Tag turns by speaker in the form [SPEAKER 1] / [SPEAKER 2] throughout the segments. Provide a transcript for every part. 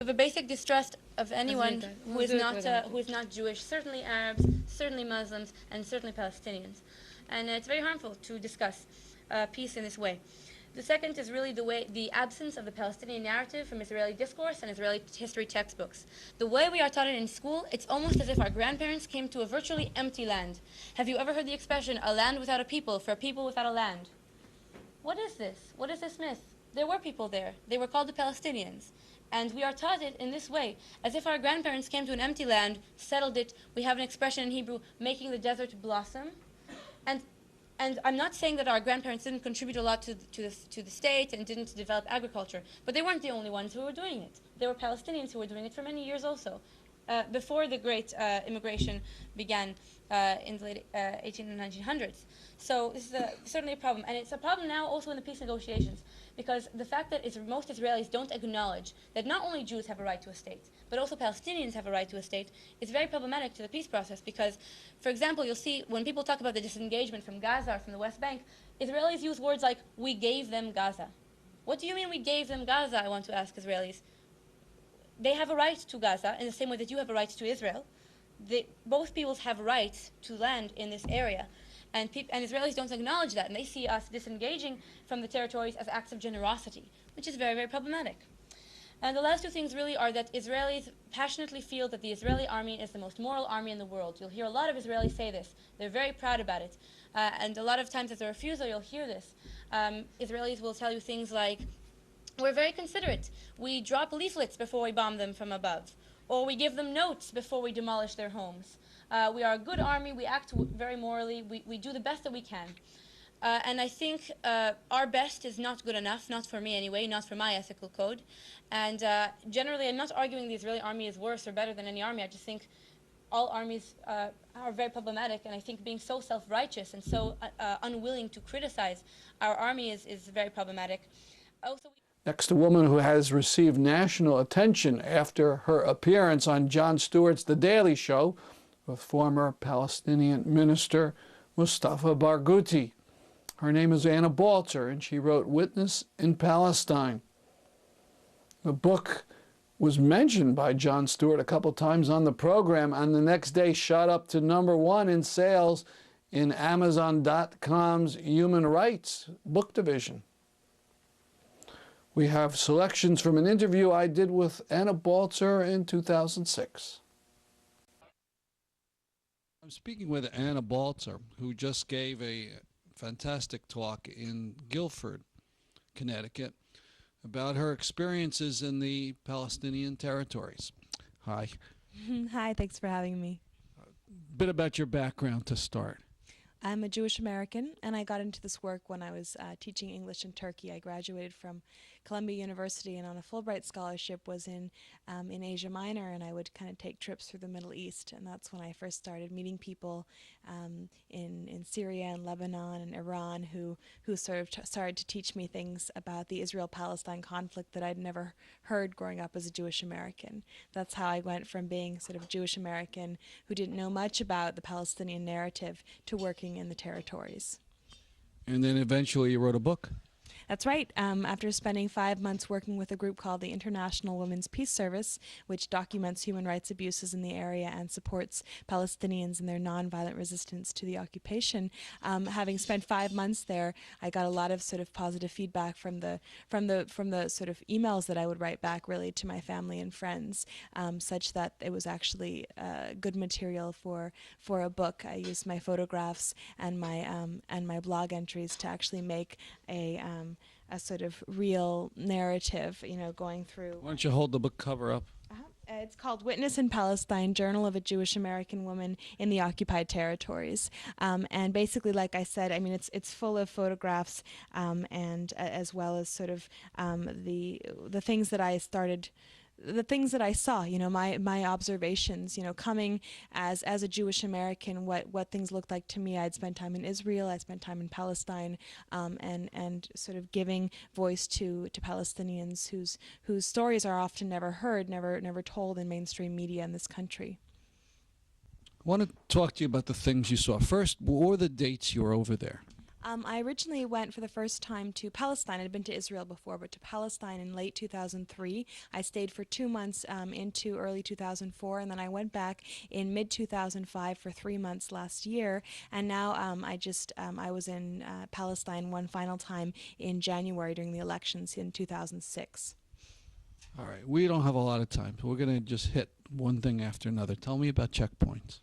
[SPEAKER 1] have a basic distrust of anyone who is not Jewish, certainly Arabs, certainly Muslims, and certainly Palestinians. And it's very harmful to discuss peace in this way. The second is really the absence of the Palestinian narrative from Israeli discourse and Israeli history textbooks. The way we are taught it in school, it's almost as if our grandparents came to a virtually empty land. Have you ever heard the expression, a land without a people, for a people without a land? What is this? What is this myth? There were people there. They were called the Palestinians. And we are taught it in this way, as if our grandparents came to an empty land, settled it. We have an expression in Hebrew, making the desert blossom. And I'm not saying that our grandparents didn't contribute a lot to the state and didn't develop agriculture, but they weren't the only ones who were doing it. There were Palestinians who were doing it for many years also, before the great immigration began in the late 1800s and 1900s. So this is certainly a problem, and it's a problem now also in the peace negotiations, because the fact that most Israelis don't acknowledge that not only Jews have a right to a state, but also Palestinians have a right to a state, is very problematic to the peace process. Because, for example, you'll see when people talk about the disengagement from Gaza or from the West Bank, Israelis use words like, we gave them Gaza. What do you mean we gave them Gaza, I want to ask Israelis. They have a right to Gaza in the same way that you have a right to Israel. Both peoples have rights to land in this area. And Israelis don't acknowledge that, and they see us disengaging from the territories as acts of generosity, which is very, very problematic. And the last two things really are that Israelis passionately feel that the Israeli army is the most moral army in the world. You'll hear a lot of Israelis say this. They're very proud about it. And a lot of times as a refusal, you'll hear this. Israelis will tell you things like, we're very considerate. We drop leaflets before we bomb them from above. Or we give them notes before we demolish their homes. We are a good army. We act very morally. We do the best that we can. And I think our best is not good enough, not for me anyway, not for my ethical code. And generally, I'm not arguing the Israeli army is worse or better than any army. I just think all armies are very problematic. And I think being so self-righteous and so unwilling to criticize our army is very problematic. Also,
[SPEAKER 2] next, a woman who has received national attention after her appearance on Jon Stewart's The Daily Show with former Palestinian minister Mustafa Barghouti. Her name is Anna Baltzer, and she wrote Witness in Palestine. The book was mentioned by Jon Stewart a couple times on the program, and the next day shot up to #1 in sales in Amazon.com's Human Rights book division. We have selections from an interview I did with Anna Baltzer in 2006. I'm speaking with Anna Baltzer, who just gave a fantastic talk in Guilford, Connecticut, about her experiences in the Palestinian territories. Hi.
[SPEAKER 3] Hi, thanks for having me.
[SPEAKER 2] A bit about your background to start.
[SPEAKER 3] I'm a Jewish American, and I got into this work when I was teaching English in Turkey. I graduated from Columbia University and on a Fulbright scholarship was in Asia Minor, and I would kind of take trips through the Middle East, and that's when I first started meeting people in Syria and Lebanon and Iran who sort of started to teach me things about the Israel-Palestine conflict that I'd never heard growing up as a Jewish American. That's how I went from being sort of Jewish American who didn't know much about the Palestinian narrative to working in the territories.
[SPEAKER 2] And then eventually you wrote a book.
[SPEAKER 3] That's right. After spending 5 months working with a group called the International Women's Peace Service, which documents human rights abuses in the area and supports Palestinians in their nonviolent resistance to the occupation, having spent 5 months there, I got a lot of sort of positive feedback from the sort of emails that I would write back really to my family and friends, such that it was actually good material for a book. I used my photographs and my blog entries to actually make a sort of real narrative, you know, going through.
[SPEAKER 2] Why don't you hold the book cover up?
[SPEAKER 3] It's called Witness in Palestine, Journal of a Jewish American Woman in the Occupied Territories. And basically, like I said, I mean, it's full of photographs and as well as sort of the things that I started, the things that I saw, you know, my observations, you know, coming as a Jewish American, what things looked like to me. I'd spent time in Israel, I spent time in Palestine, and sort of giving voice to Palestinians whose stories are often never heard, never told in mainstream media in this country.
[SPEAKER 2] I want to talk to you about the things you saw. First, what were the dates you were over there?
[SPEAKER 3] I originally went for the first time to Palestine. I'd been to Israel before, but to Palestine in late 2003. I stayed for 2 months into early 2004, and then I went back in mid-2005 for 3 months last year. And now I was in Palestine one final time in January during the elections in 2006.
[SPEAKER 2] All right, we don't have a lot of time, so we're going to just hit one thing after another. Tell me about checkpoints.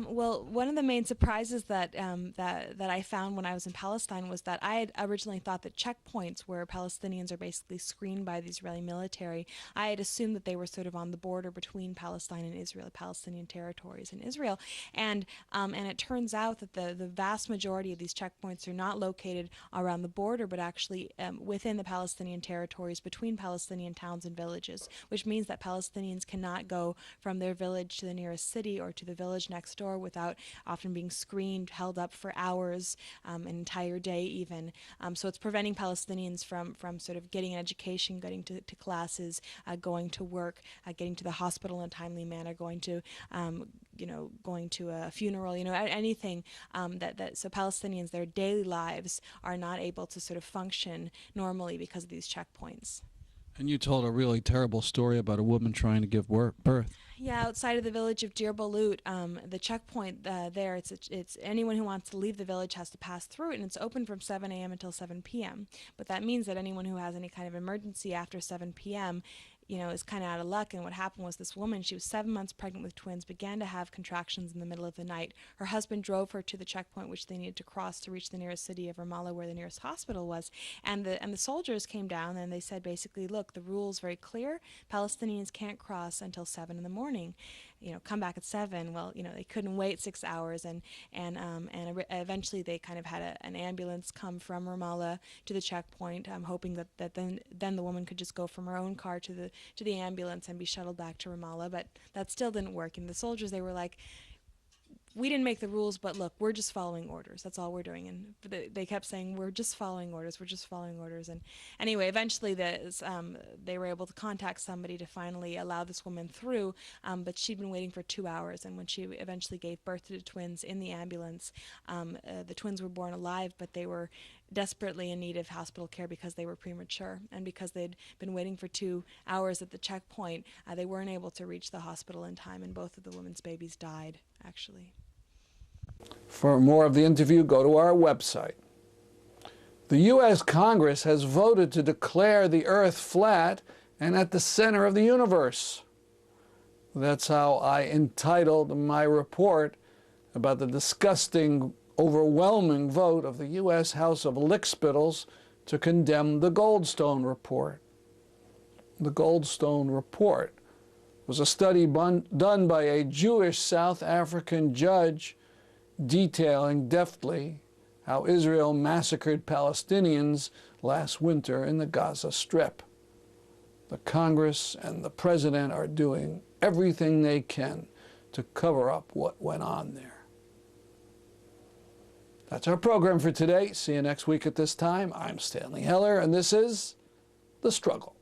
[SPEAKER 3] Well, one of the main surprises that I found when I was in Palestine was that I had originally thought that checkpoints, where Palestinians are basically screened by the Israeli military, I had assumed that they were sort of on the border between Palestine and Israel, Palestinian territories and Israel, and it turns out that the vast majority of these checkpoints are not located around the border, but actually within the Palestinian territories, between Palestinian towns and villages, which means that Palestinians cannot go from their village to the nearest city or to the village next door without often being screened, held up for hours, an entire day even. So it's preventing Palestinians from sort of getting an education, getting to classes, going to work, getting to the hospital in a timely manner, going to a funeral, anything so Palestinians, their daily lives are not able to sort of function normally because of these checkpoints.
[SPEAKER 2] And you told a really terrible story about a woman trying to give birth.
[SPEAKER 3] Yeah, outside of the village of Deir Balut, the checkpoint there, it's anyone who wants to leave the village has to pass through it, and it's open from 7 a.m. until 7 p.m. But that means that anyone who has any kind of emergency after 7 p.m., is kind of out of luck. And what happened was this woman, she was 7 months pregnant with twins, began to have contractions in the middle of the night. Her husband drove her to the checkpoint, which they needed to cross to reach the nearest city of Ramallah, where the nearest hospital was. And the soldiers came down and they said basically, look, the rule's very clear. Palestinians can't cross until 7 in the morning. Come back at 7. Well, they couldn't wait 6 hours, and eventually they kind of had an ambulance come from Ramallah to the checkpoint, hoping that then the woman could just go from her own car to the ambulance and be shuttled back to Ramallah. But that still didn't work. And the soldiers, they were like, we didn't make the rules, but look, we're just following orders. That's all we're doing. And they kept saying, we're just following orders. We're just following orders. And anyway, eventually they were able to contact somebody to finally allow this woman through, but she'd been waiting for 2 hours. And when she eventually gave birth to the twins in the ambulance, the twins were born alive, but they were desperately in need of hospital care because they were premature. And because they'd been waiting for 2 hours at the checkpoint, they weren't able to reach the hospital in time, and both of the women's babies died, actually.
[SPEAKER 2] For more of the interview, go to our website. The U.S. Congress has voted to declare the Earth flat and at the center of the universe. That's how I entitled my report about the disgusting, overwhelming vote of the U.S. House of Lickspittles to condemn the Goldstone Report. The Goldstone Report was a study done by a Jewish South African judge detailing deftly how Israel massacred Palestinians last winter in the Gaza Strip. The Congress and the President are doing everything they can to cover up what went on there. That's our program for today. See you next week at this time. I'm Stanley Heller, and this is The Struggle.